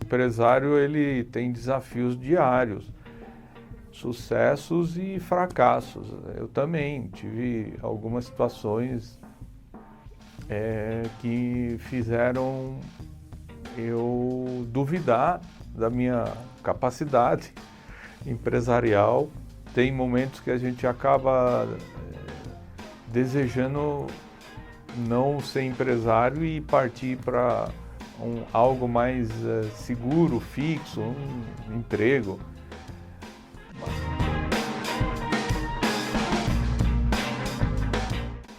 O empresário ele tem desafios diários, sucessos e fracassos. Eu também tive algumas situações que fizeram eu duvidar da minha capacidade empresarial. Tem momentos que a gente acaba desejando não ser empresário e partir para algo mais seguro, fixo, um emprego.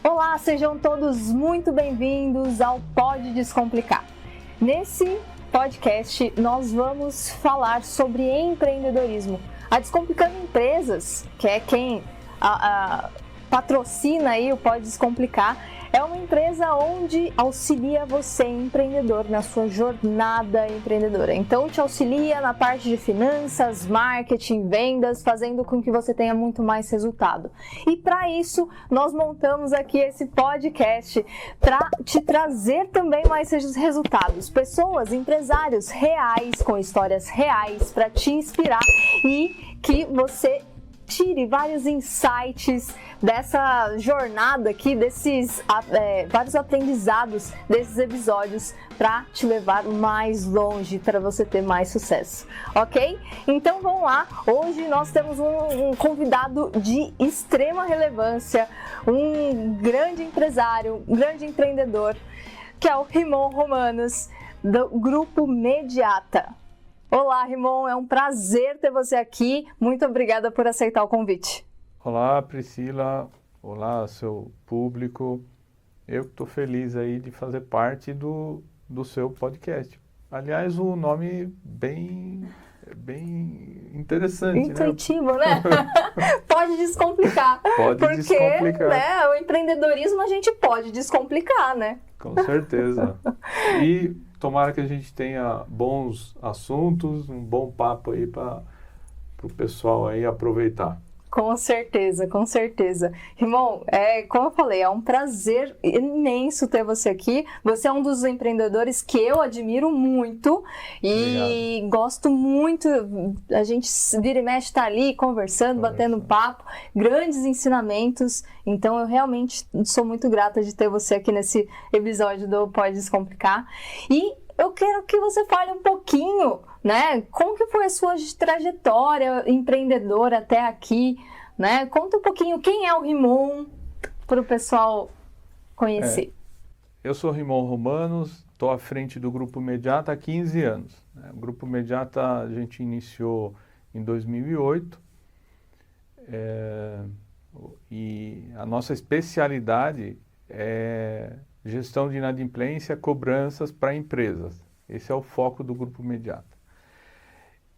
Olá, sejam todos muito bem-vindos ao Pode Descomplicar. Nesse podcast, nós vamos falar sobre empreendedorismo. A Descomplicando Empresas, que é quem patrocina aí o Pode Descomplicar, é uma empresa onde auxilia você, empreendedor, na sua jornada empreendedora. Então, te auxilia na parte de finanças, marketing, vendas, fazendo com que você tenha muito mais resultado. E para isso, nós montamos aqui esse podcast para te trazer também mais resultados. Pessoas, empresários reais, com histórias reais, para te inspirar e que você tire vários insights dessa jornada aqui, desses vários aprendizados desses episódios para te levar mais longe, para você ter mais sucesso, ok? Então vamos lá, hoje nós temos um convidado de extrema relevância, um grande empresário, um grande empreendedor, que é o Rimon Romanos, do Grupo Mediata. Olá, Rimon, é um prazer ter você aqui. Muito obrigada por aceitar o convite. Olá, Priscila. Olá, seu público. Eu estou feliz aí de fazer parte do seu podcast. Aliás, o nome bem interessante, intuitivo, né? Pode descomplicar. Pode descomplicar. Porque, né, o empreendedorismo a gente pode descomplicar, né? Com certeza. E tomara que a gente tenha bons assuntos, um bom papo aí para o pessoal aí aproveitar. Com certeza, com certeza. Rimon, como eu falei, é um prazer imenso ter você aqui. Você é um dos empreendedores que eu admiro muito e gosto muito. A gente vira e mexe, tá ali conversando, batendo papo, grandes ensinamentos. Então eu realmente sou muito grata de ter você aqui nesse episódio do Pode Descomplicar. E eu quero que você fale um pouquinho, né? Como que foi a sua trajetória empreendedora até aqui, né? Conta um pouquinho quem é o Rimon para o pessoal conhecer. Eu sou Rimon Romanos, estou à frente do Grupo Mediata há 15 anos. O Grupo Mediata a gente iniciou em 2008 e a nossa especialidade é gestão de inadimplência, cobranças para empresas. Esse é o foco do Grupo Mediata.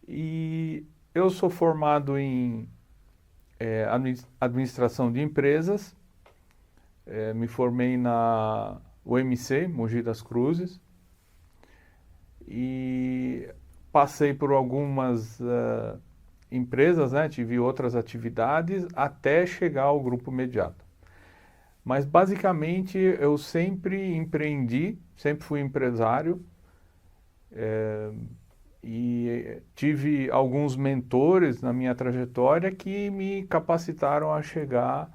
E eu sou formado em administração de empresas, me formei na UMC, Mogi das Cruzes, e passei por algumas empresas, né? Tive outras atividades até chegar ao Grupo Mediata. Mas, basicamente, eu sempre empreendi, sempre fui empresário e tive alguns mentores na minha trajetória que me capacitaram a chegar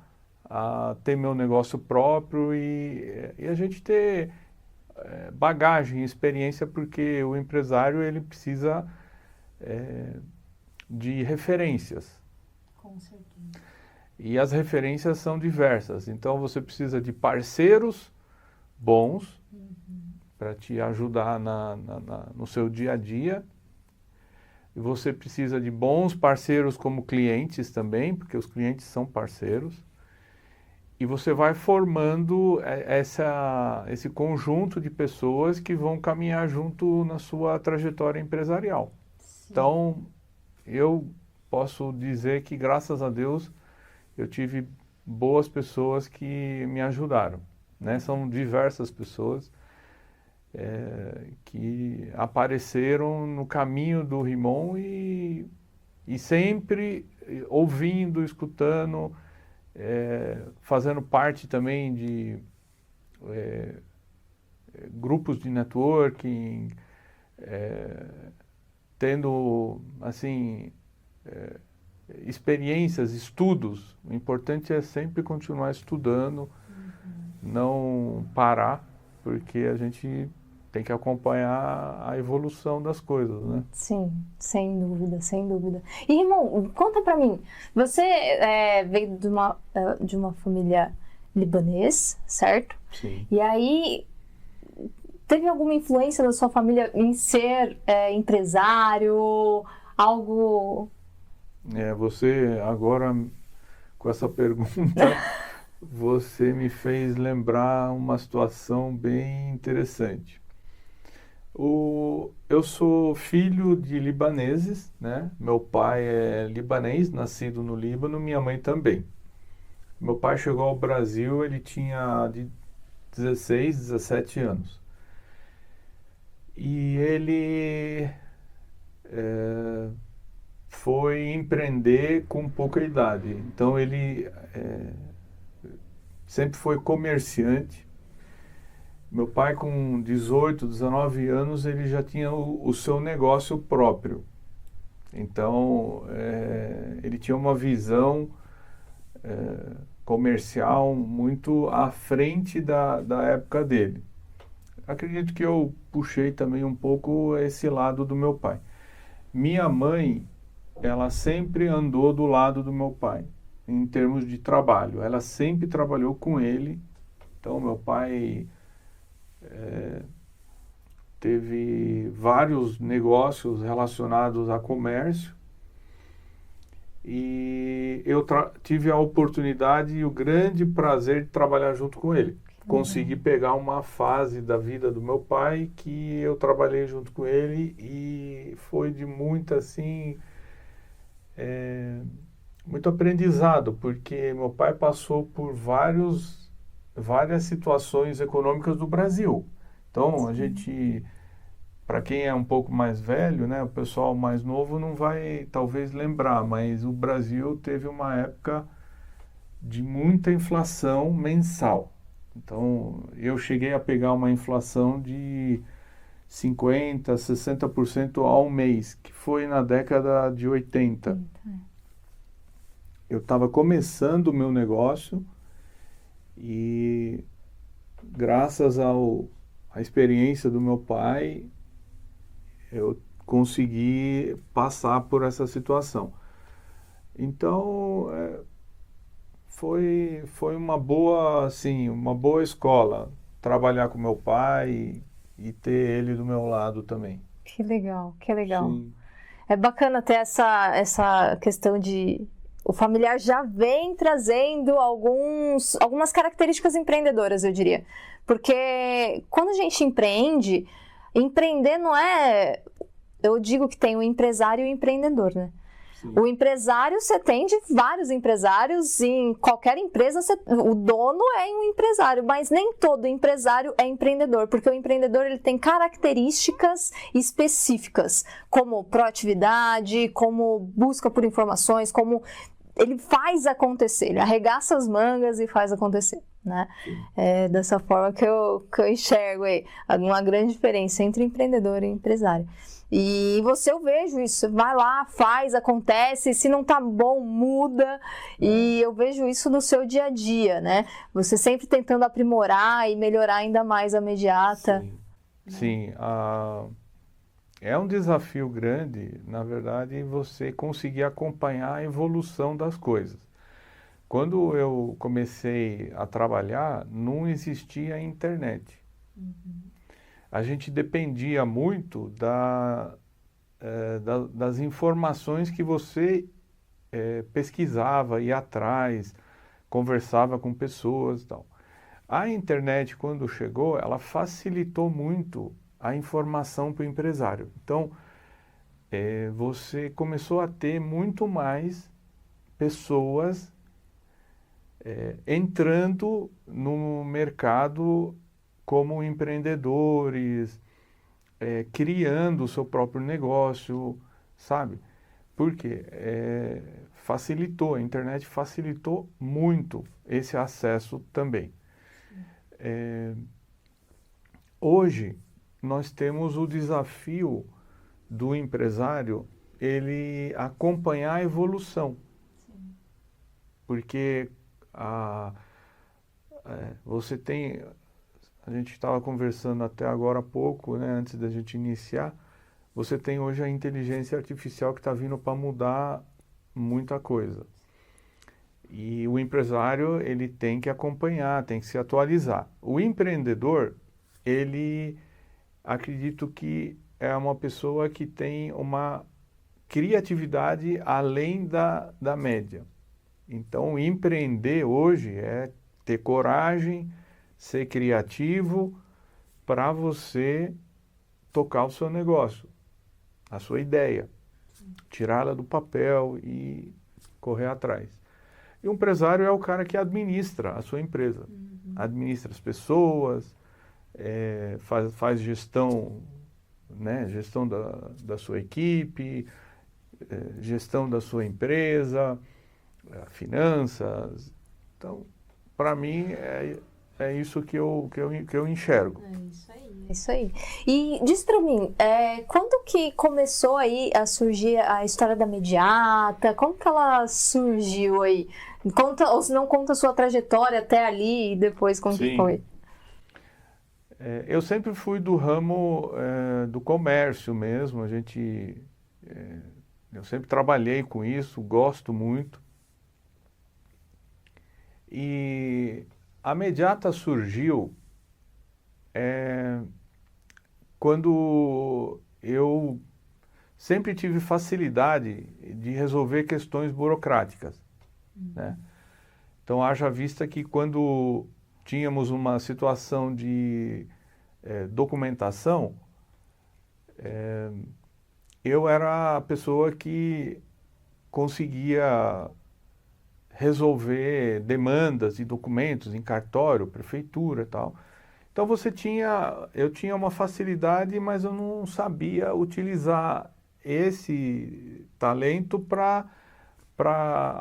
a ter meu negócio próprio e a gente ter bagagem, experiência, porque o empresário ele precisa de referências. Com certeza. E as referências são diversas. Então, você precisa de parceiros bons para te ajudar no seu dia a dia. E você precisa de bons parceiros como clientes também, porque os clientes são parceiros. E você vai formando esse conjunto de pessoas que vão caminhar junto na sua trajetória empresarial. Sim. Então, eu posso dizer que, graças a Deus, eu tive boas pessoas que me ajudaram, né? São diversas pessoas que apareceram no caminho do Rimon e sempre ouvindo, escutando, fazendo parte também de grupos de networking, tendo, assim, experiências, estudos. O importante é sempre continuar estudando, não parar, porque a gente tem que acompanhar a evolução das coisas, né? Sim, sem dúvida, sem dúvida. E, irmão, conta pra mim, você veio de uma família libanês, certo? Sim. E aí, teve alguma influência da sua família em ser empresário, algo... Você agora, com essa pergunta, você me fez lembrar uma situação bem interessante. Eu sou filho de libaneses, né? Meu pai é libanês, nascido no Líbano, minha mãe também. Meu pai chegou ao Brasil, ele tinha de 16, 17 anos. E ele foi empreender com pouca idade. Então ele sempre foi comerciante. Meu pai, com 18, 19 anos, ele já tinha o seu negócio próprio. Então, ele tinha uma visão comercial muito à frente da época dele. Acredito que eu puxei também um pouco esse lado do meu pai. Minha mãe, ela sempre andou do lado do meu pai, em termos de trabalho. Ela sempre trabalhou com ele. Então, meu pai teve vários negócios relacionados a comércio. E eu tive a oportunidade e o grande prazer de trabalhar junto com ele. Consegui pegar uma fase da vida do meu pai que eu trabalhei junto com ele e foi de muito, assim, muito aprendizado, porque meu pai passou por várias situações econômicas do Brasil. Então, a gente, para quem é um pouco mais velho, né, o pessoal mais novo não vai talvez lembrar, mas o Brasil teve uma época de muita inflação mensal. Então, eu cheguei a pegar uma inflação de 50%, 60% ao mês, que foi na década de 80. Eu estava começando o meu negócio e, graças à experiência do meu pai, eu consegui passar por essa situação. Então, foi uma boa, assim, uma boa escola trabalhar com meu pai e ter ele do meu lado também. Que legal, que legal. Sim. É bacana ter essa questão de... O familiar já vem trazendo algumas características empreendedoras, eu diria. Porque quando a gente empreende, empreender não é... Eu digo que tem o empresário e o empreendedor, né? Sim. O empresário, você tem de vários empresários, em qualquer empresa o dono é um empresário, mas nem todo empresário é empreendedor, porque o empreendedor ele tem características específicas, como proatividade, como busca por informações, como ele faz acontecer, ele arregaça as mangas e faz acontecer, né? É dessa forma que eu enxergo aí uma grande diferença entre empreendedor e empresário. E eu vejo isso, vai lá, faz, acontece, se não tá bom, muda, e eu vejo isso no seu dia a dia, né? Você sempre tentando aprimorar e melhorar ainda mais a Mediata. Sim. É um desafio grande, na verdade, você conseguir acompanhar a evolução das coisas. Quando eu comecei a trabalhar, não existia internet. A gente dependia muito das informações que você pesquisava, ia atrás, conversava com pessoas e tal. A internet, quando chegou, ela facilitou muito a informação para o empresário. Então, você começou a ter muito mais pessoas entrando no mercado como empreendedores, criando o seu próprio negócio, sabe? Porque facilitou, a internet facilitou muito esse acesso também. Hoje, nós temos o desafio do empresário ele acompanhar a evolução. Sim. Porque você tem, a gente estava conversando até agora há pouco, né, antes da gente iniciar, você tem hoje a inteligência artificial que está vindo para mudar muita coisa. E o empresário, ele tem que acompanhar, tem que se atualizar. O empreendedor, ele, acredito que é uma pessoa que tem uma criatividade além da média. Então, empreender hoje é ter coragem, ser criativo para você tocar o seu negócio, a sua ideia, tirá-la do papel e correr atrás. E o empresário é o cara que administra a sua empresa, administra as pessoas, faz gestão, né, gestão da sua equipe, gestão da sua empresa, finanças. Então, para mim, é isso que eu enxergo. É isso aí. É isso aí. E diz para mim, quando que começou aí a surgir a história da Mediata? Como que ela surgiu aí? Conta, ou se não, conta a sua trajetória até ali e depois como que foi. Eu sempre fui do ramo do comércio mesmo. Eu sempre trabalhei com isso, gosto muito. E a Mediata surgiu quando eu sempre tive facilidade de resolver questões burocráticas, né? Então, haja vista que quando tínhamos uma situação de documentação, eu era a pessoa que conseguia resolver demandas de documentos em cartório, prefeitura e tal. Então eu tinha uma facilidade, mas eu não sabia utilizar esse talento para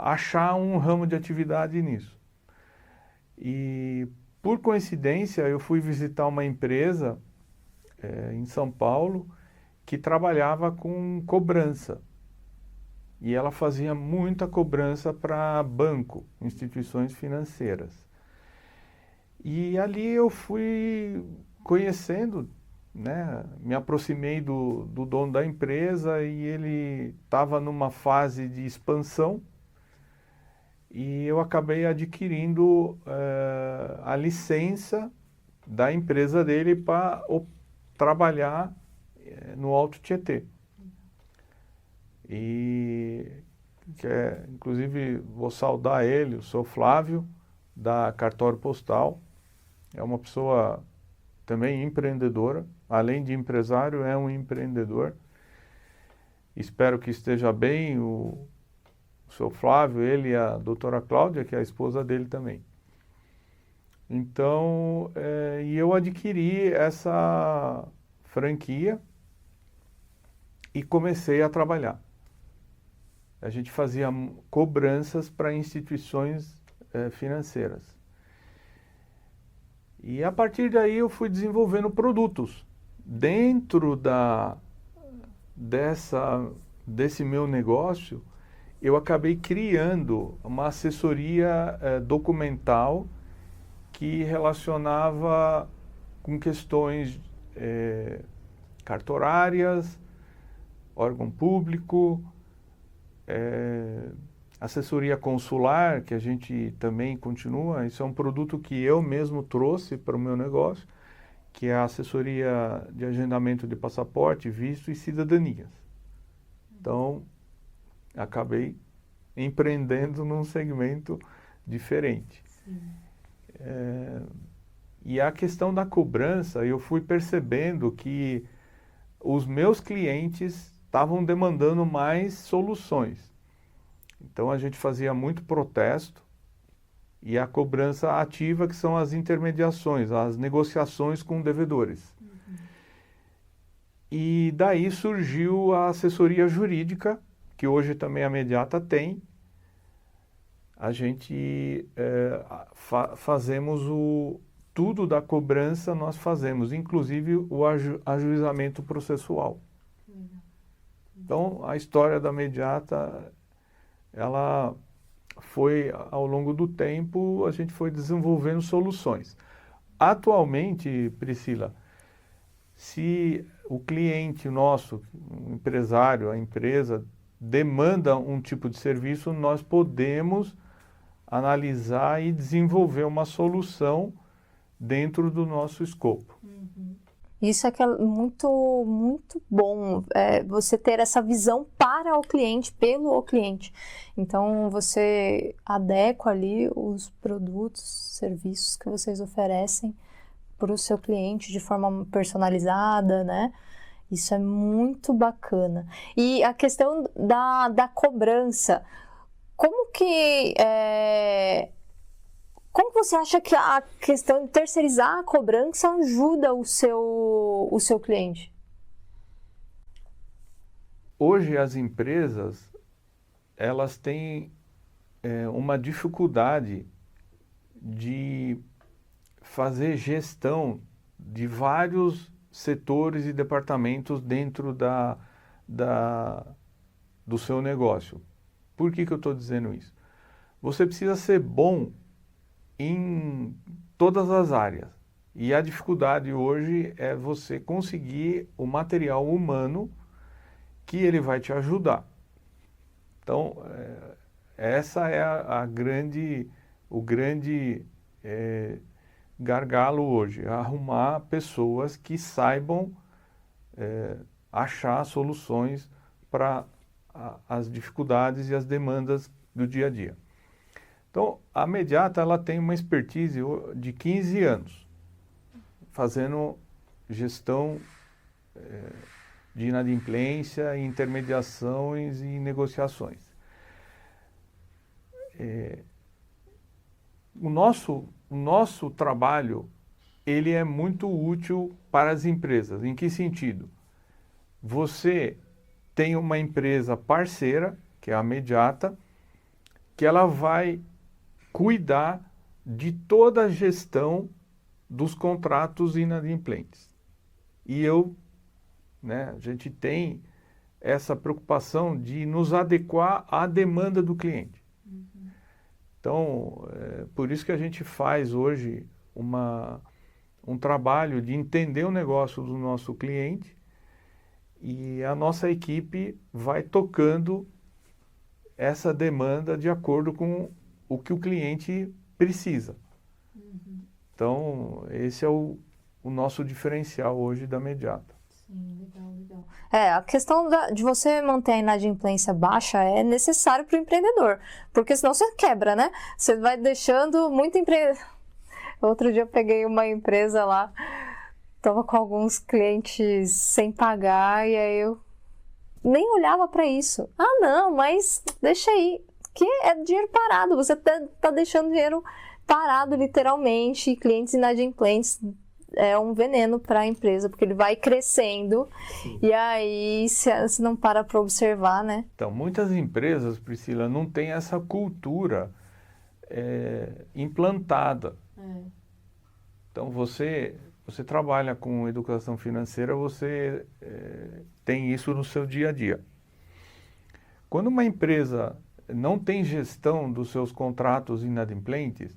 achar um ramo de atividade nisso. E por coincidência eu fui visitar uma empresa em São Paulo que trabalhava com cobrança. E ela fazia muita cobrança para banco, instituições financeiras. E ali eu fui conhecendo, né? Me aproximei do dono da empresa e ele estava numa fase de expansão. E eu acabei adquirindo a licença da empresa dele para trabalhar no Alto Tietê. E inclusive vou saudar ele, o seu Flávio, da Cartório Postal. É uma pessoa também empreendedora, além de empresário, é um empreendedor. Espero que esteja bem o seu Flávio, ele e a doutora Cláudia, que é a esposa dele também. Então, e eu adquiri essa franquia e comecei a trabalhar. A gente fazia cobranças para instituições financeiras. E a partir daí eu fui desenvolvendo produtos. Dentro desse meu negócio, eu acabei criando uma assessoria documental que relacionava com questões cartorárias, órgão público, assessoria consular, que a gente também continua. Isso é um produto que eu mesmo trouxe para o meu negócio, que é a assessoria de agendamento de passaporte, visto e cidadanias. Então, acabei empreendendo num segmento diferente. E a questão da cobrança, eu fui percebendo que os meus clientes estavam demandando mais soluções. Então a gente fazia muito protesto e a cobrança ativa, que são as intermediações, as negociações com devedores. E daí surgiu a assessoria jurídica, que hoje também a Mediata tem. A gente fazemos tudo da cobrança nós fazemos, inclusive o ajuizamento processual. Então, a história da Mediata, ela foi, ao longo do tempo, a gente foi desenvolvendo soluções. Atualmente, Priscila, se o cliente nosso, o empresário, a empresa, demanda um tipo de serviço, nós podemos analisar e desenvolver uma solução dentro do nosso escopo. Isso é que é muito, muito bom, você ter essa visão para o cliente, pelo cliente. Então, você adequa ali os produtos, serviços que vocês oferecem para o seu cliente de forma personalizada, né? Isso é muito bacana. E a questão da cobrança, como que... Como você acha que a questão de terceirizar a cobrança ajuda o seu cliente? Hoje as empresas, elas têm uma dificuldade de fazer gestão de vários setores e departamentos dentro do seu negócio. Por que eu estou dizendo isso? Você precisa ser bom em todas as áreas. E a dificuldade hoje é você conseguir o material humano que ele vai te ajudar. Então, essa é o grande gargalo hoje, arrumar pessoas que saibam achar soluções para as dificuldades e as demandas do dia a dia. Então, a Mediata, ela tem uma expertise de 15 anos, fazendo gestão de inadimplência, intermediações e negociações. O nosso trabalho, ele é muito útil para as empresas. Em que sentido? Você tem uma empresa parceira, que é a Mediata, que ela vai cuidar de toda a gestão dos contratos inadimplentes. E a gente tem essa preocupação de nos adequar à demanda do cliente. Então, por isso que a gente faz hoje um trabalho de entender o negócio do nosso cliente e a nossa equipe vai tocando essa demanda de acordo com o que o cliente precisa. Então, esse é o nosso diferencial hoje da Mediata. Sim, legal. A questão de você manter a inadimplência baixa é necessário para o empreendedor, porque senão você quebra, né? Você vai deixando muito Outro dia eu peguei uma empresa lá, estava com alguns clientes sem pagar e aí eu nem olhava para isso. Ah, não, mas deixa aí, que é dinheiro parado, você tá deixando dinheiro parado literalmente, e clientes inadimplentes é um veneno para a empresa, porque ele vai crescendo. Sim. E aí se não para observar, né? Então, muitas empresas, Priscila, não têm essa cultura implantada. Então, você trabalha com educação financeira, você tem isso no seu dia a dia. Quando uma empresa não tem gestão dos seus contratos inadimplentes,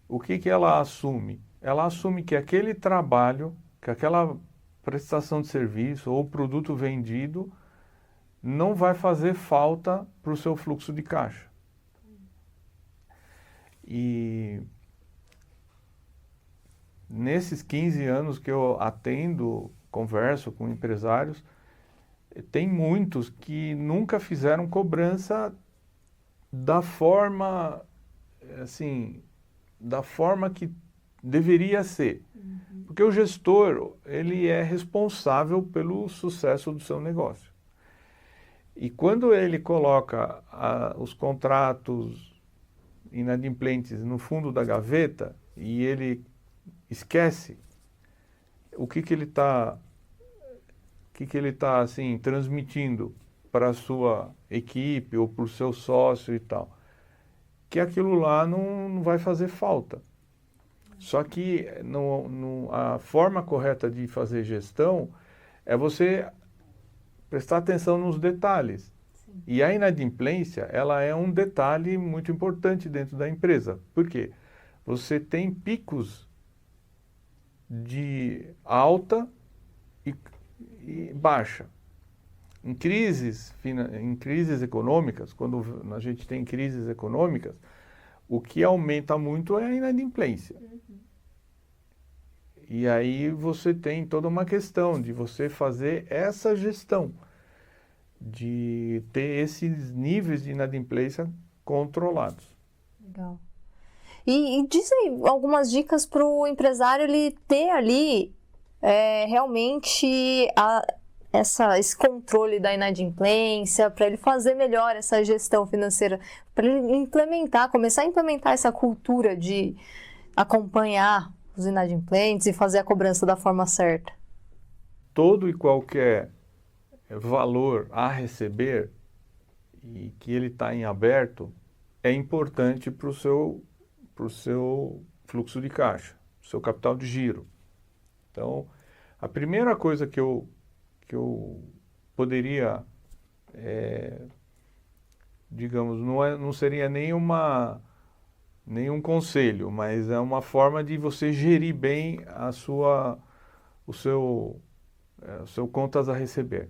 o que ela assume? Ela assume que aquele trabalho, que aquela prestação de serviço ou produto vendido não vai fazer falta para o seu fluxo de caixa. E nesses 15 anos que eu atendo, converso com empresários, tem muitos que nunca fizeram cobrança da forma, assim, da forma que deveria ser. Porque o gestor, ele é responsável pelo sucesso do seu negócio. E quando ele coloca os contratos inadimplentes no fundo da gaveta e ele esquece, o que ele está assim transmitindo para a sua equipe ou para o seu sócio e tal, que aquilo lá não vai fazer falta. Só que a forma correta de fazer gestão é você prestar atenção nos detalhes. Sim. E a inadimplência, ela é um detalhe muito importante dentro da empresa. Por quê? Você tem picos de alta e baixa. Em crises econômicas, quando a gente tem crises econômicas, o que aumenta muito é a inadimplência. E aí você tem toda uma questão de você fazer essa gestão, de ter esses níveis de inadimplência controlados. Legal. E diz aí algumas dicas para o empresário ele ter ali realmente esse controle da inadimplência, para ele fazer melhor essa gestão financeira, para ele começar a implementar essa cultura de acompanhar os inadimplentes e fazer a cobrança da forma certa. Todo e qualquer valor a receber e que ele está em aberto é importante para o seu fluxo de caixa, para o seu capital de giro. Então, a primeira coisa que eu poderia, digamos, não seria nenhum conselho, mas é uma forma de você gerir bem o seu contas a receber.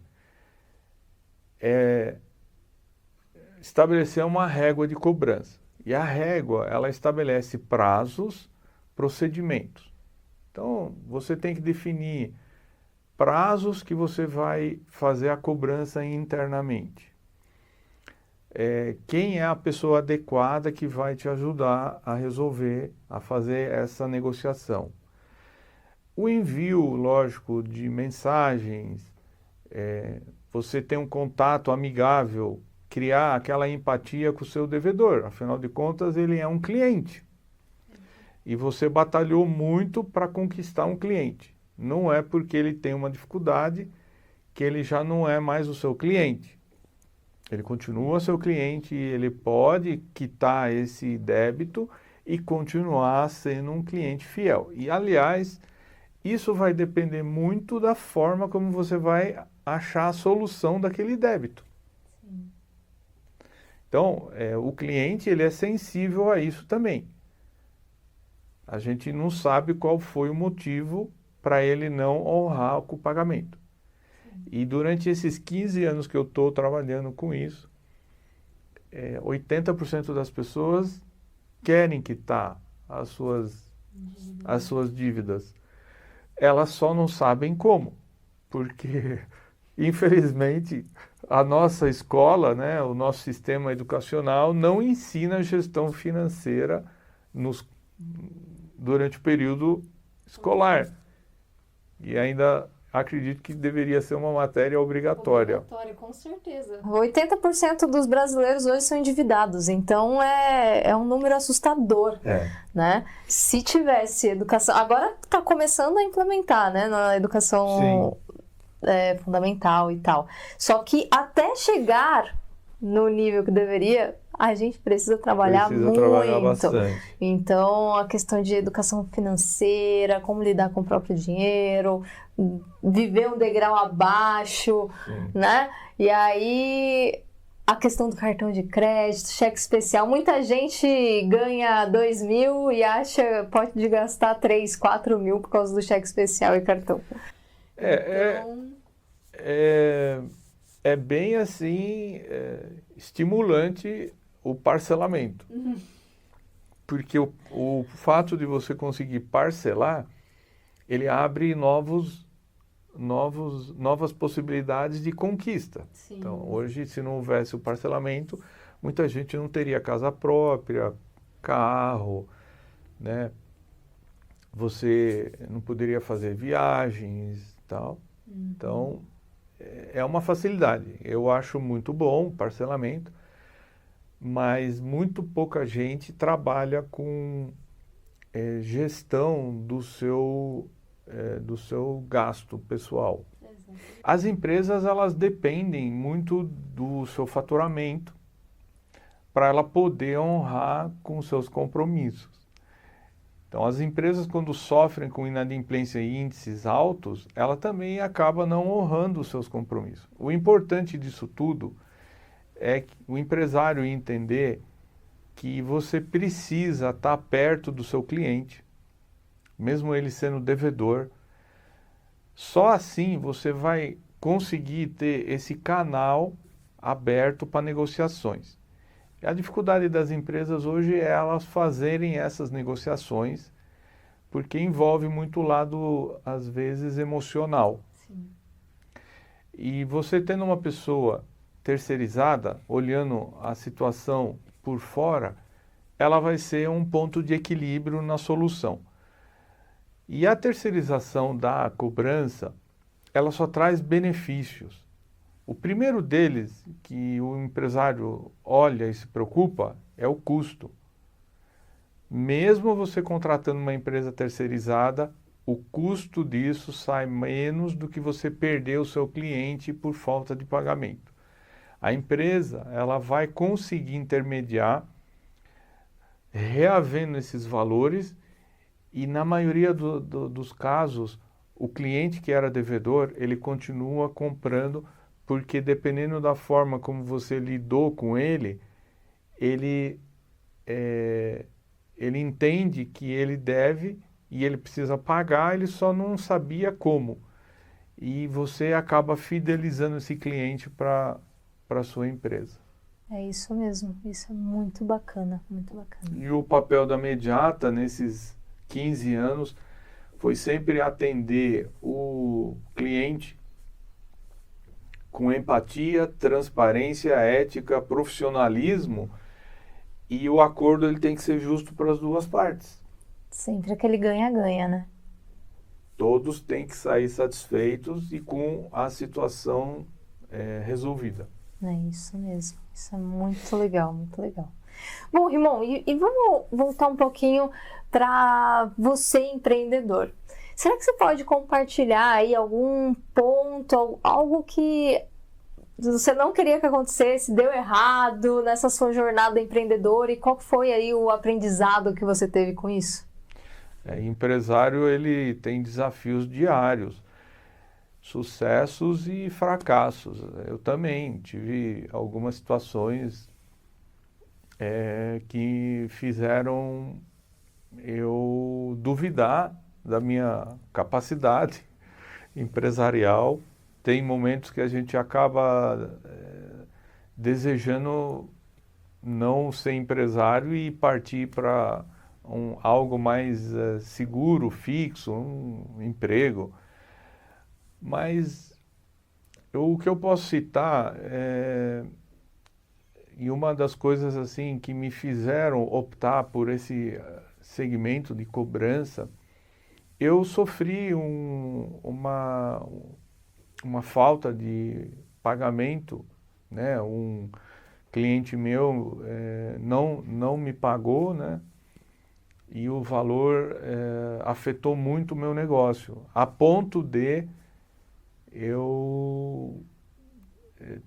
Estabelecer uma régua de cobrança. E a régua, ela estabelece prazos, procedimentos. Então, você tem que definir prazos que você vai fazer a cobrança internamente. Quem é a pessoa adequada que vai te ajudar a resolver, a fazer essa negociação. O envio, lógico, de mensagens, você ter um contato amigável, criar aquela empatia com o seu devedor. Afinal de contas, ele é um cliente. E você batalhou muito para conquistar um cliente. Não é porque ele tem uma dificuldade que ele já não é mais o seu cliente. Ele continua seu cliente e ele pode quitar esse débito e continuar sendo um cliente fiel. E, aliás, isso vai depender muito da forma como você vai achar a solução daquele débito. Sim. Então, o cliente ele é sensível a isso também. A gente não sabe qual foi o motivo para ele não honrar com o pagamento. Sim. E durante esses 15 anos que eu estou trabalhando com isso, 80% das pessoas querem quitar as suas dívidas. Elas só não sabem como, porque, infelizmente, a nossa escola, né, o nosso sistema educacional não ensina gestão financeira durante o período escolar. E ainda acredito que deveria ser uma matéria obrigatória. Obrigatória, com certeza. 80% dos brasileiros hoje são endividados, então é um número assustador, né? Se tivesse educação... Agora está começando a implementar, né, na educação fundamental e tal. Só que até chegar no nível que deveria, a gente precisa trabalhar muito. Trabalhar bastante. Então, a questão de educação financeira, como lidar com o próprio dinheiro, viver um degrau abaixo, né? E aí, a questão do cartão de crédito, cheque especial. Muita gente ganha 2 mil e pode gastar 3, 4 mil por causa do cheque especial e cartão. É bem assim, estimulante o parcelamento. Porque o fato de você conseguir parcelar, ele abre novas possibilidades de conquista. Sim. Então, hoje, se não houvesse o parcelamento, muita gente não teria casa própria, carro, né? Você não poderia fazer viagens e tal. Então, é uma facilidade. Eu acho muito bom o parcelamento, mas muito pouca gente trabalha com gestão do seu gasto pessoal. Exatamente. As empresas, elas dependem muito do seu faturamento para ela poder honrar com seus compromissos. Então, as empresas, quando sofrem com inadimplência e índices altos, ela também acaba não honrando os seus compromissos. O importante disso tudo é que o empresário entender que você precisa estar perto do seu cliente, mesmo ele sendo devedor. Só assim você vai conseguir ter esse canal aberto para negociações. E a dificuldade das empresas hoje é elas fazerem essas negociações, porque envolve muito o lado, às vezes, emocional. Sim. E você tendo uma pessoa terceirizada, olhando a situação por fora, ela vai ser um ponto de equilíbrio na solução. E a terceirização da cobrança, ela só traz benefícios. O primeiro deles, que o empresário olha e se preocupa, é o custo. Mesmo você contratando uma empresa terceirizada, o custo disso sai menos do que você perder o seu cliente por falta de pagamento. A empresa, ela vai conseguir intermediar, reavendo esses valores, e na maioria dos casos, o cliente que era devedor, ele continua comprando, porque dependendo da forma como você lidou com ele, ele entende que ele deve e ele precisa pagar, ele só não sabia como. E você acaba fidelizando esse cliente para a sua empresa. É isso mesmo, isso é muito bacana, muito bacana. E o papel da Mediata nesses 15 anos foi sempre atender o cliente com empatia, transparência, ética, profissionalismo, e o acordo ele tem que ser justo para as duas partes. Sempre aquele ganha-ganha, né? Todos têm que sair satisfeitos e com a situação resolvida. É isso mesmo, isso é muito legal, muito legal. Bom, Rimon, e vamos voltar um pouquinho para você, empreendedor. Será que você pode compartilhar aí algum ponto, algo que você não queria que acontecesse, deu errado nessa sua jornada empreendedora, e qual foi aí o aprendizado que você teve com isso? Empresário, ele tem desafios diários, sucessos e fracassos. Eu também tive algumas situações que fizeram eu duvidar da minha capacidade empresarial. Tem momentos que a gente acaba desejando não ser empresário e partir para algo mais seguro, fixo, um emprego. Mas o que eu posso citar e uma das coisas assim que me fizeram optar por esse segmento de cobrança, eu sofri uma falta de pagamento, né? Um cliente meu não me pagou, né? E o valor afetou muito o meu negócio, a ponto de eu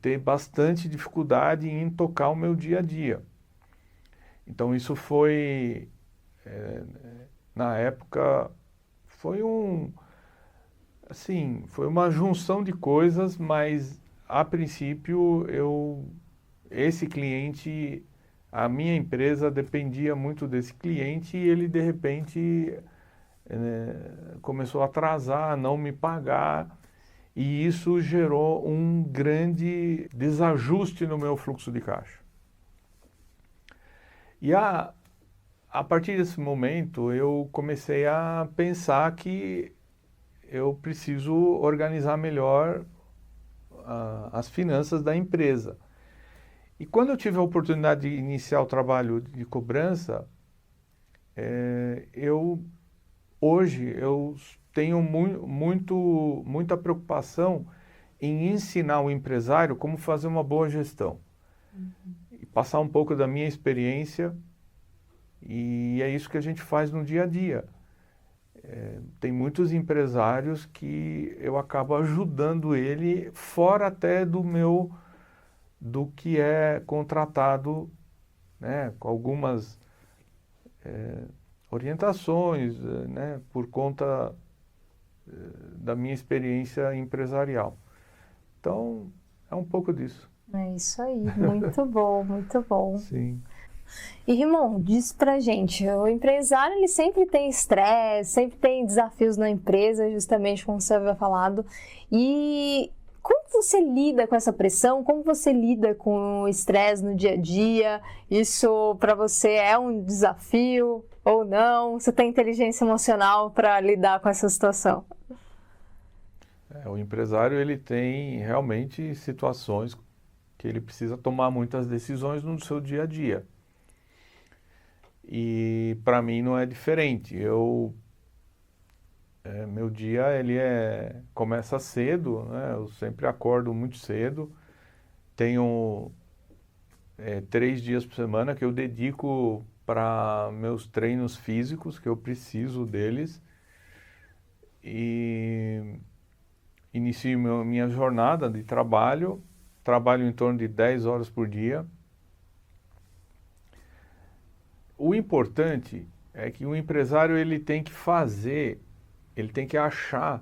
ter bastante dificuldade em tocar o meu dia a dia. Então isso foi, na época, foi foi uma junção de coisas, mas a princípio esse cliente, a minha empresa dependia muito desse cliente e ele de repente começou a atrasar, a não me pagar. E isso gerou um grande desajuste no meu fluxo de caixa. E a partir desse momento, eu comecei a pensar que eu preciso organizar melhor as finanças da empresa. E quando eu tive a oportunidade de iniciar o trabalho de cobrança, hoje eu tenho muita preocupação em ensinar o empresário como fazer uma boa gestão. E passar um pouco da minha experiência, e é isso que a gente faz no dia a dia. Tem muitos empresários que eu acabo ajudando ele fora até do que é contratado, né, com orientações, né, por conta da minha experiência empresarial. Então, é um pouco disso. É isso aí, muito bom, muito bom. Sim. E Rimon, diz pra gente, o empresário ele sempre tem estresse, sempre tem desafios na empresa, justamente como você havia falado. E como você lida com essa pressão? Como você lida com o estresse no dia a dia? Isso para você é um desafio ou não? Você tem inteligência emocional para lidar com essa situação? O empresário ele tem realmente situações que ele precisa tomar muitas decisões no seu dia a dia. E para mim não é diferente. Meu dia começa cedo, né? Eu sempre acordo muito cedo. Tenho 3 dias por semana que eu dedico para meus treinos físicos, que eu preciso deles. E inicio minha jornada de trabalho. Trabalho em torno de 10 horas por dia. O importante é que o empresário ele tem que achar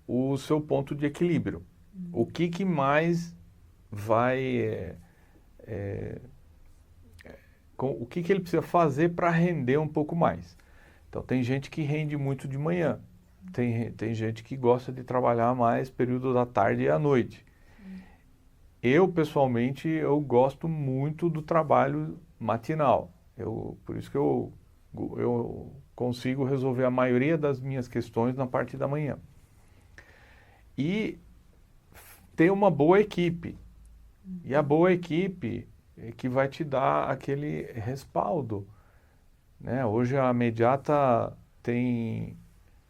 o seu ponto de equilíbrio. O que mais vai, o que ele precisa fazer para render um pouco mais. Então tem gente que rende muito de manhã, tem gente que gosta de trabalhar mais período da tarde e à noite. Eu pessoalmente eu gosto muito do trabalho matinal. Por isso que eu consigo resolver a maioria das minhas questões na parte da manhã. E ter uma boa equipe. E a boa equipe é que vai te dar aquele respaldo, né? Hoje a Mediata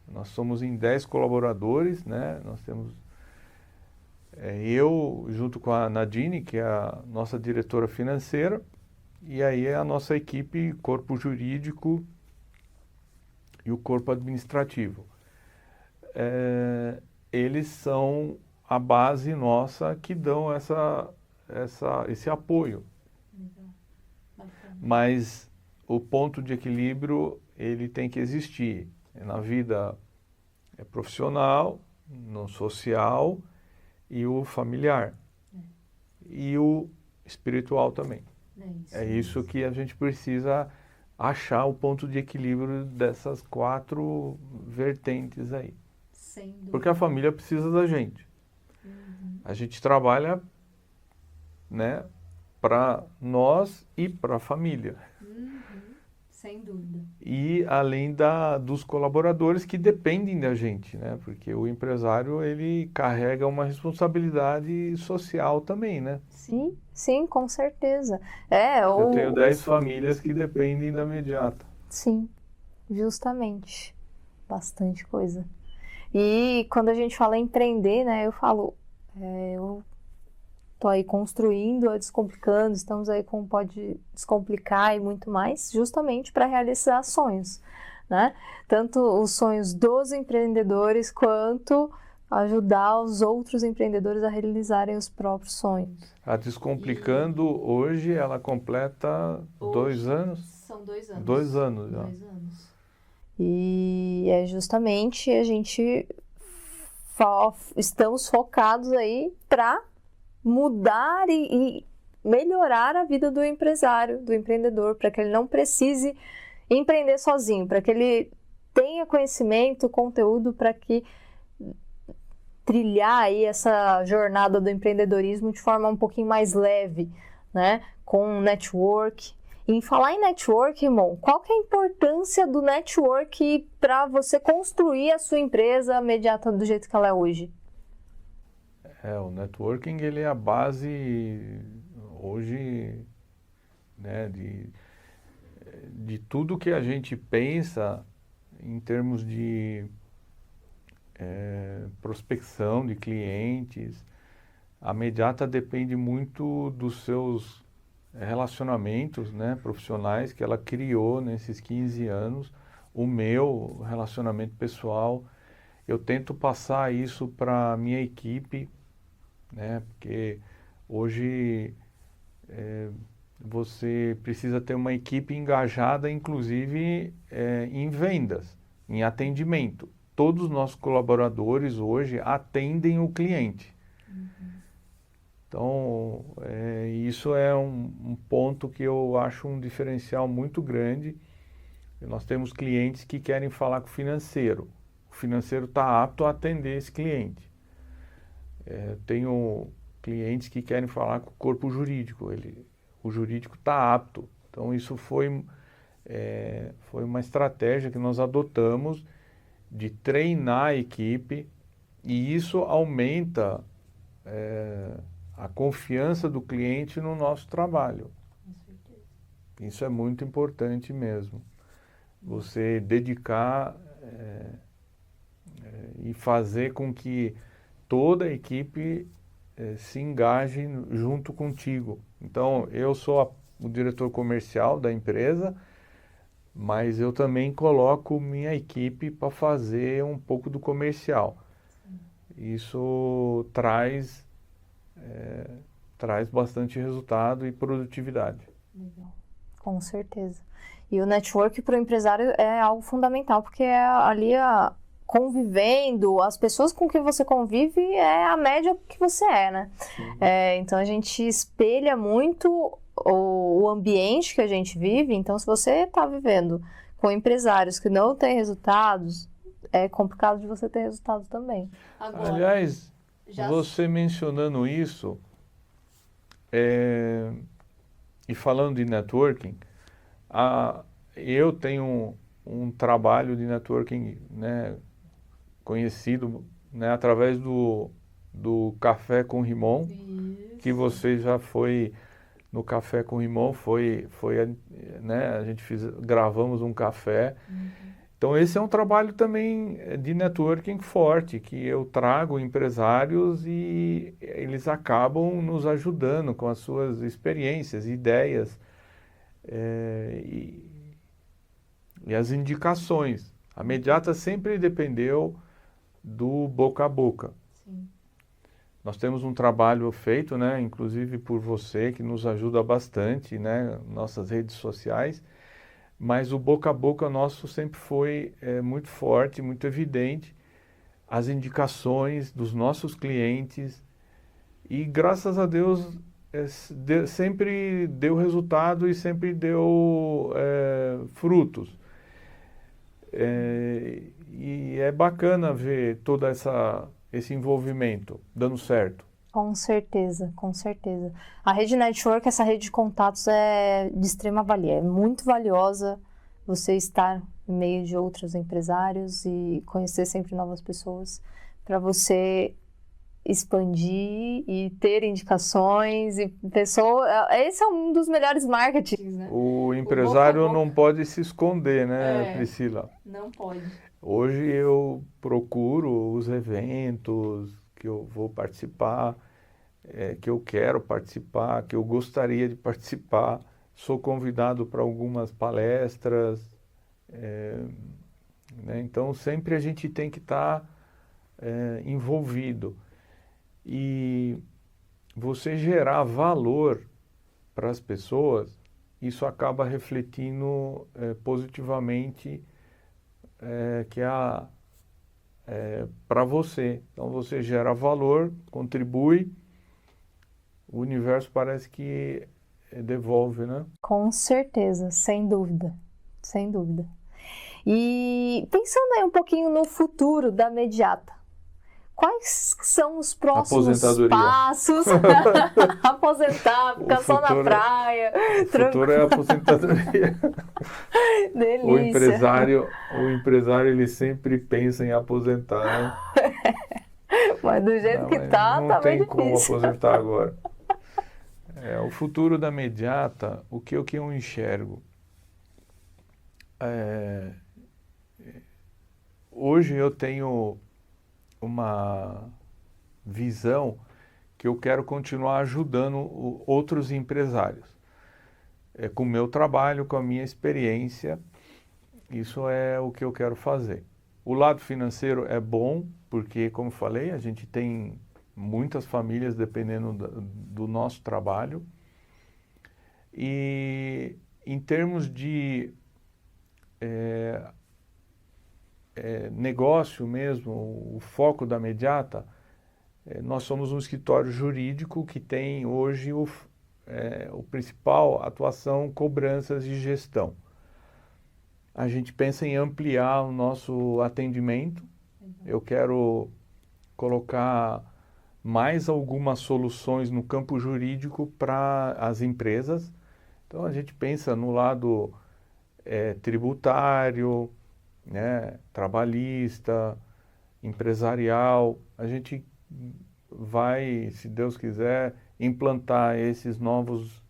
nós somos em 10 colaboradores, né? Nós temos eu junto com a Nadine, que é a nossa diretora financeira, e aí é a nossa equipe, corpo jurídico e o corpo administrativo. Eles são a base nossa que dão esse apoio. Mas o ponto de equilíbrio ele tem que existir na vida profissional, no social e o familiar. E o espiritual também. É isso que a gente precisa achar o ponto de equilíbrio dessas 4 vertentes aí. Porque a família precisa da gente. A gente trabalha, né, para nós e para a família. Sem dúvida. E além dos colaboradores que dependem da gente, né? Porque o empresário ele carrega uma responsabilidade social também, né? Sim, sim, com certeza. Eu tenho 10 famílias que dependem da Mediata. Sim, justamente. Bastante coisa. E quando a gente fala em empreender, né? Eu falo, eu tô aí construindo, descomplicando, estamos aí com Pode Descomplicar e muito mais, justamente para realizar sonhos, né? Tanto os sonhos dos empreendedores, quanto ajudar os outros empreendedores a realizarem os próprios sonhos. A Descomplicando, hoje, ela completa 2 anos? São 2 anos. 2 anos já. 2 anos. E é justamente a gente estamos focados aí para mudar e melhorar a vida do empresário, do empreendedor, para que ele não precise empreender sozinho, para que ele tenha conhecimento, conteúdo, para que trilhar aí essa jornada do empreendedorismo de forma um pouquinho mais leve, né? Com network. E em falar em network, irmão, qual que é a importância do network para você construir a sua empresa Mediata do jeito que ela é hoje? O networking ele é a base hoje, né, de tudo que a gente pensa em termos de prospecção de clientes. A Mediata depende muito dos seus relacionamentos, né, profissionais que ela criou nesses 15 anos. O meu relacionamento pessoal, eu tento passar isso para a minha equipe, né? Porque hoje você precisa ter uma equipe engajada, inclusive em vendas, em atendimento. Todos os nossos colaboradores hoje atendem o cliente. Então, isso é um ponto que eu acho um diferencial muito grande. Nós temos clientes que querem falar com o financeiro. O financeiro está apto a atender esse cliente. Tenho clientes que querem falar com o corpo jurídico. O jurídico está apto. Então, isso foi uma estratégia que nós adotamos de treinar a equipe, e isso aumenta a confiança do cliente no nosso trabalho. Com certeza. Isso é muito importante mesmo. Você dedicar e fazer com que toda a equipe se engaje junto contigo. Então, eu sou o diretor comercial da empresa, mas eu também coloco minha equipe para fazer um pouco do comercial. Isso traz bastante resultado e produtividade. Legal. Com certeza. E o network para o empresário é algo fundamental, porque é ali convivendo, as pessoas com quem você convive é a média que você né? Então a gente espelha muito o ambiente que a gente vive. Então, se você está vivendo com empresários que não têm resultados, é complicado de você ter resultados também. Agora, Aliás, você mencionando isso, e falando de networking, eu tenho um trabalho de networking, né, conhecido, né, através do Café com Rimon, que você já foi no Café com Rimon, né, a gente gravamos um café. Então, esse é um trabalho também de networking forte, que eu trago empresários e eles acabam nos ajudando com as suas experiências, ideias e as indicações. A Mediata sempre dependeu do boca a boca. Sim. Nós temos um trabalho feito, né, inclusive por você, que nos ajuda bastante, né, nossas redes sociais, mas o boca a boca nosso sempre foi muito forte, muito evidente, as indicações dos nossos clientes, e graças a Deus sempre deu resultado e sempre deu frutos. E é bacana ver todo esse envolvimento dando certo. Com certeza, com certeza. A rede network, essa rede de contatos é de extrema valia, é muito valiosa você estar no meio de outros empresários e conhecer sempre novas pessoas para você expandir e ter indicações e pessoas. Esse é um dos melhores marketings, né? O empresário boca a boca. não pode se esconder, né, Priscila? Não pode. Hoje eu procuro os eventos que eu vou participar, que eu quero participar, que eu gostaria de participar. Sou convidado para algumas palestras, né? Então sempre a gente tem que estar envolvido. E você gerar valor para as pessoas, isso acaba refletindo positivamente que para você. Então você gera valor, contribui, o universo parece que devolve, né? Com certeza, sem dúvida, sem dúvida. E pensando aí um pouquinho no futuro da Mediata, quais são os próximos passos? Aposentar, ficar só na praia. O futuro é a aposentadoria. Delícia. O empresário ele sempre pensa em aposentar, né? Mas do jeito que tá não tem bem como difícil. aposentar agora. O futuro da Mediata, o que eu enxergo? Hoje eu tenho uma visão que eu quero continuar ajudando outros empresários. Com o meu trabalho, com a minha experiência, isso é o que eu quero fazer. O lado financeiro é bom, porque, como falei, a gente tem muitas famílias dependendo do nosso trabalho. E em termos de negócio mesmo, o foco da Mediata, nós somos um escritório jurídico que tem hoje o principal atuação cobranças e gestão. A gente pensa em ampliar o nosso atendimento. Eu quero colocar mais algumas soluções no campo jurídico para as empresas. Então a gente pensa no lado tributário, né, trabalhista, empresarial. A gente vai, se Deus quiser, implantar esses novos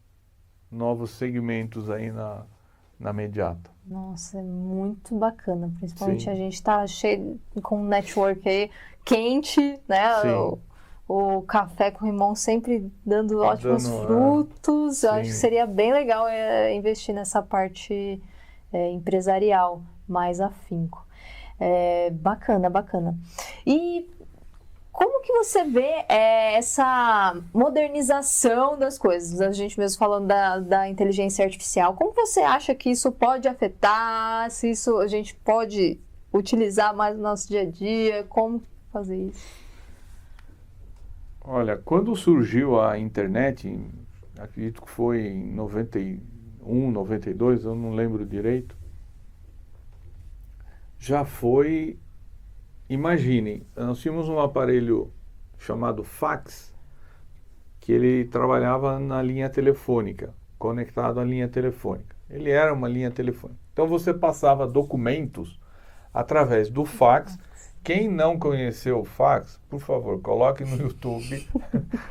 segmentos aí na Mediata. Nossa, é muito bacana. Principalmente Sim. a gente está cheio com um network aí quente, né? Sim. O café com limão sempre dando ótimos frutos. Eu acho que sim. seria bem legal investir nessa parte empresarial, mais afinco. Bacana, bacana. E como que você vê essa modernização das coisas? A gente mesmo falando da inteligência artificial. Como você acha que isso pode afetar? Se isso a gente pode utilizar mais no nosso dia a dia? Como fazer isso? Olha, quando surgiu a internet, acredito que foi em 91, 92, eu não lembro direito, já foi... Imaginem, nós tínhamos um aparelho chamado fax, que ele trabalhava na linha telefônica, conectado à linha telefônica. Ele era uma linha telefônica. Então você passava documentos através do fax. Quem não conheceu o fax, por favor, coloque no YouTube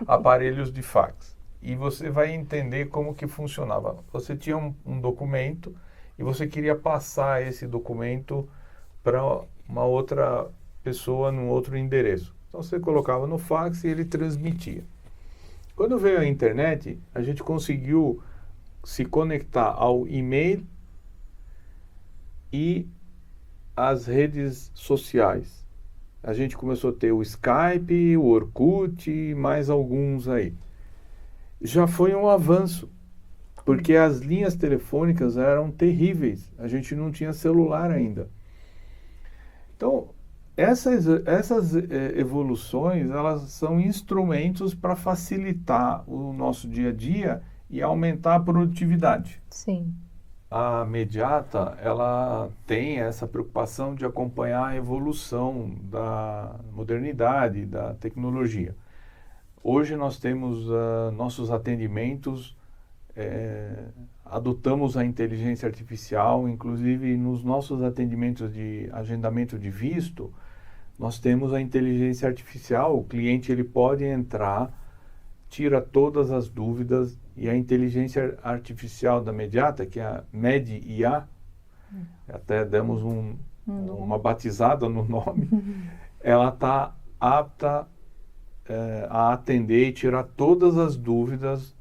aparelhos de fax. E você vai entender como que funcionava. Você tinha um documento e você queria passar esse documento para uma outra pessoa num outro endereço. Então você colocava no fax e ele transmitia. Quando veio a internet, a gente conseguiu se conectar ao e-mail e às redes sociais. A gente começou a ter o Skype, o Orkut e mais alguns aí. Já foi um avanço, porque as linhas telefônicas eram terríveis. A gente não tinha celular ainda. Então, essas evoluções, elas são instrumentos para facilitar o nosso dia a dia e aumentar a produtividade. Sim. A Mediata, ela tem essa preocupação de acompanhar a evolução da modernidade, da tecnologia. Hoje nós temos nossos atendimentos, adotamos a inteligência artificial, inclusive nos nossos atendimentos de agendamento de visto, nós temos a inteligência artificial. O cliente ele pode entrar, tira todas as dúvidas, e a inteligência artificial da Mediata, que é a Med-IA, até demos uma batizada no nome, ela está apta a atender e tirar todas as dúvidas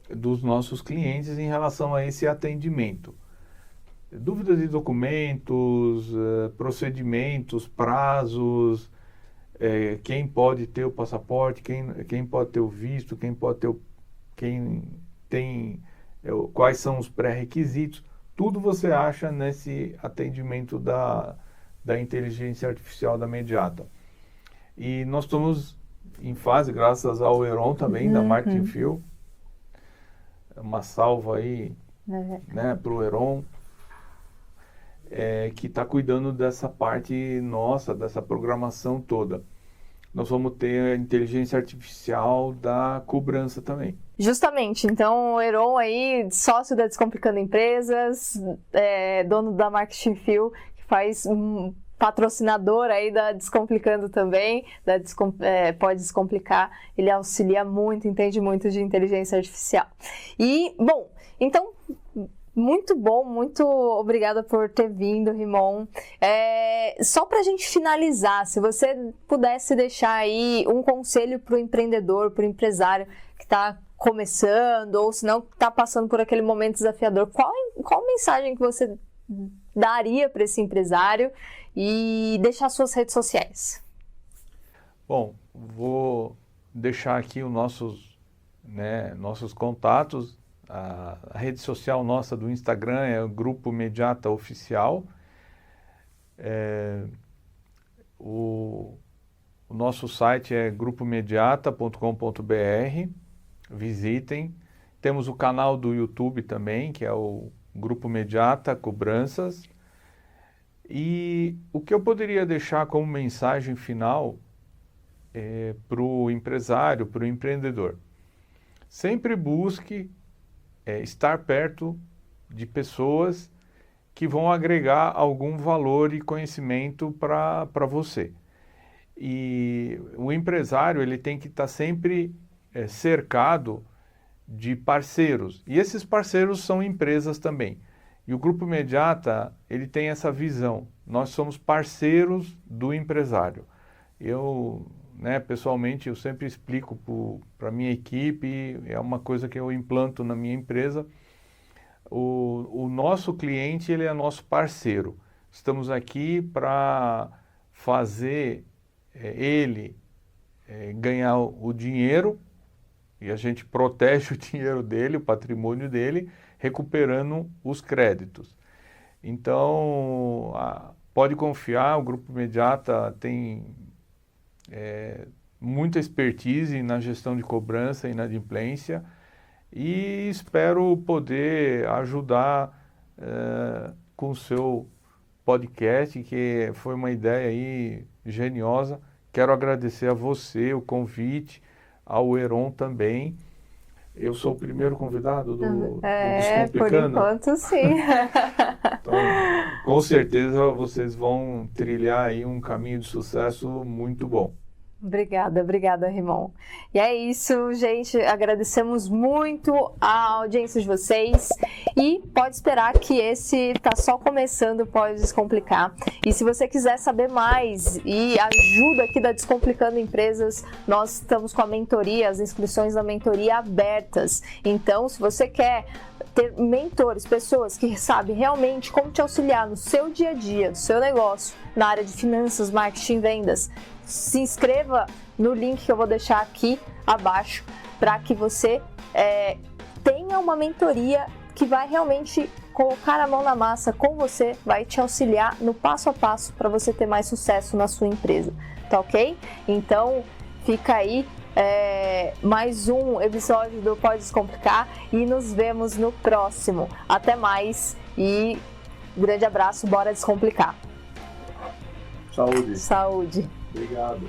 dos nossos clientes em relação a esse atendimento. Dúvidas de documentos, procedimentos, prazos, quem pode ter o passaporte, quem pode ter o visto, quem tem, quais são os pré-requisitos, tudo você acha nesse atendimento da inteligência artificial da Mediata. E nós estamos em fase, graças ao Heron também, da Marketing Field, uma salva aí, né, para o Heron, que está cuidando dessa parte nossa, dessa programação toda. Nós vamos ter a inteligência artificial da cobrança também. Justamente, então o Heron aí, sócio da Descomplicando Empresas, dono da Marketing Field, que faz patrocinador aí da Descomplicando também, pode Descomplicar, ele auxilia muito, entende muito de inteligência artificial. E, bom, então... Muito bom, muito obrigada por ter vindo, Rimon. Só para a gente finalizar, se você pudesse deixar aí um conselho para o empreendedor, para o empresário que está começando, ou se não está passando por aquele momento desafiador, qual mensagem que você daria para esse empresário e deixar suas redes sociais? Bom, vou deixar aqui os nossos contatos. A rede social nossa do Instagram é o Grupo Mediata Oficial. O nosso site é grupomediata.com.br. Visitem. Temos o canal do YouTube também, que é o Grupo Mediata Cobranças. E o que eu poderia deixar como mensagem final para o empresário, para o empreendedor? Sempre busque estar perto de pessoas que vão agregar algum valor e conhecimento para você. E o empresário ele tem que estar sempre cercado de parceiros. E esses parceiros são empresas também. E o Grupo Mediata, ele tem essa visão. Nós somos parceiros do empresário. Eu, pessoalmente, eu sempre explico para a minha equipe, é uma coisa que eu implanto na minha empresa. O nosso cliente, ele é nosso parceiro. Estamos aqui para fazer ele ganhar o dinheiro, e a gente protege o dinheiro dele, o patrimônio dele, recuperando os créditos. Então, pode confiar, o Grupo Mediata tem muita expertise na gestão de cobrança e inadimplência, e espero poder ajudar com o seu podcast, que foi uma ideia aí geniosa. Quero agradecer a você o convite, ao Heron também. Eu sou o primeiro convidado do Descomplicando? Por enquanto, sim. Então, com certeza vocês vão trilhar aí um caminho de sucesso muito bom. Obrigada, Rimon. E é isso, gente. Agradecemos muito a audiência de vocês e pode esperar que esse está só começando, pode Descomplicar. E se você quiser saber mais e ajuda aqui da Descomplicando Empresas, nós estamos com a mentoria, as inscrições da mentoria abertas. Então, se você quer ter mentores, pessoas que sabem realmente como te auxiliar no seu dia a dia, no seu negócio, na área de finanças, marketing, vendas, se inscreva no link que eu vou deixar aqui abaixo para que você tenha uma mentoria que vai realmente colocar a mão na massa com você, vai te auxiliar no passo a passo para você ter mais sucesso na sua empresa, tá ok? Então fica aí mais um episódio do Pode Descomplicar e nos vemos no próximo. Até mais e um grande abraço, bora descomplicar. Saúde. Saúde. Obrigado.